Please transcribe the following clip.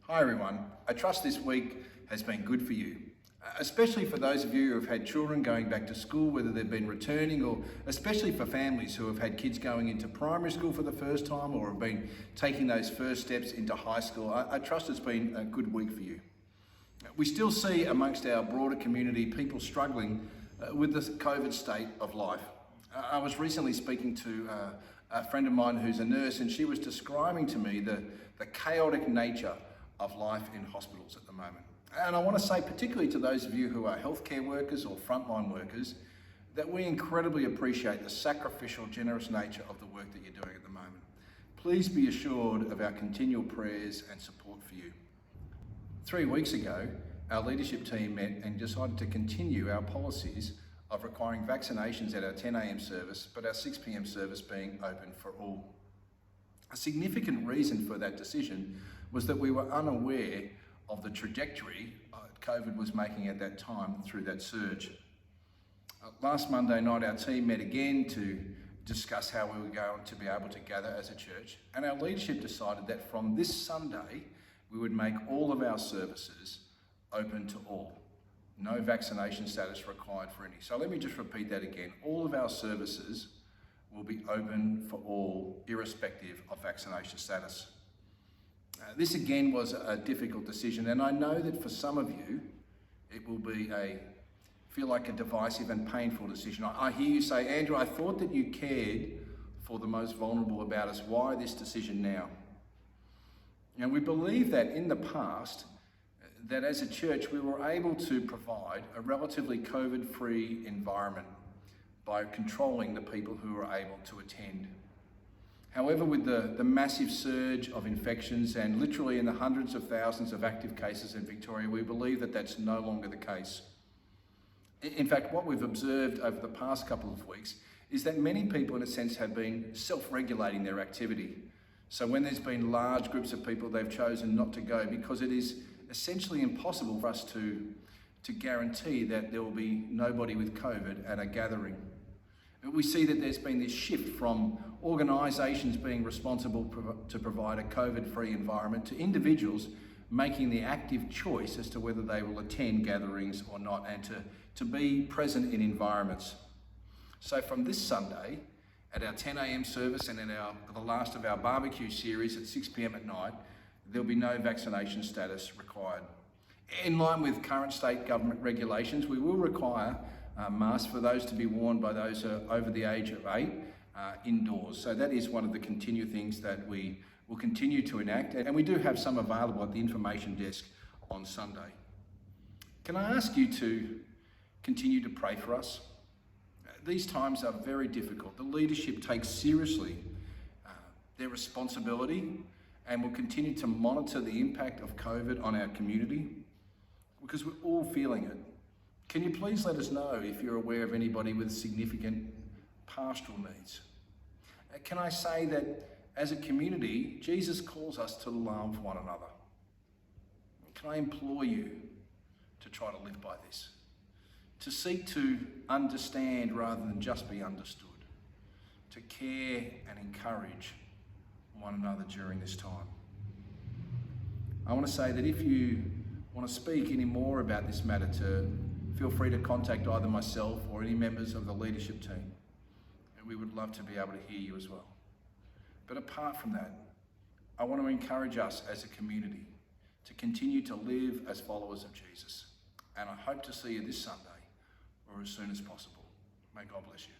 Hi everyone, I trust this week has been good for you, especially for those of you who have had children going back to school, whether they've been returning, or especially for families who have had kids going into primary school for the first time or have been taking those first steps into high school. I trust it's been a good week for you. We still see amongst our broader community people struggling with the COVID state of life. I was recently speaking to a friend of mine who's a nurse, and she was describing to me the chaotic nature of life in hospitals at the moment. And I want to say, particularly to those of you who are healthcare workers or frontline workers, that we incredibly appreciate the sacrificial, generous nature of the work that you're doing at the moment. Please be assured of our continual prayers and support for you. 3 weeks ago, our leadership team met and decided to continue our policies of requiring vaccinations at our 10 a.m. service, but our 6 p.m. service being open for all. A significant reason for that decision was that we were unaware of the trajectory COVID was making at that time through that surge. Last Monday night, our team met again to discuss how we were going to be able to gather as a church, and our leadership decided that from this Sunday, we would make all of our services open to all. No vaccination status required for any. So let me just repeat that again. All of our services will be open for all, irrespective of vaccination status. This again was a difficult decision, and I know that for some of you, it will feel like a divisive and painful decision. I hear you say, Andrew, I thought that you cared for the most vulnerable about us. Why this decision now? And we believe that in the past, that as a church, we were able to provide a relatively COVID-free environment by controlling the people who were able to attend. However, with the massive surge of infections and literally in the hundreds of thousands of active cases in Victoria, we believe that that's no longer the case. In fact, what we've observed over the past couple of weeks is that many people, in a sense, have been self-regulating their activity. So when there's been large groups of people, they've chosen not to go because it is essentially impossible for us to guarantee that there will be nobody with COVID at a gathering. We see that there's been this shift from organisations being responsible to provide a COVID-free environment to individuals making the active choice as to whether they will attend gatherings or not, and to be present in environments. So from this Sunday, at our 10 a.m. service and in the last of our barbecue series at 6 p.m. at night, there'll be no vaccination status required. In line with current state government regulations, we will require masks for those to be worn by those over the age of 8 indoors. So that is one of the continued things that we will continue to enact, and we do have some available at the information desk on Sunday. Can I ask you to continue to pray for us? These times are very difficult. The leadership takes seriously their responsibility and will continue to monitor the impact of COVID on our community, because we're all feeling it. Can you please let us know if you're aware of anybody with significant pastoral needs? Can I say that as a community, Jesus calls us to love one another? Can I implore you to try to live by this? To seek to understand rather than just be understood. To care and encourage one another during this time. I want to say that if you want to speak any more about this matter, feel free to contact either myself or any members of the leadership team, and we would love to be able to hear you as well. But apart from that, I want to encourage us as a community to continue to live as followers of Jesus, and I hope to see you this Sunday or as soon as possible. May God bless you.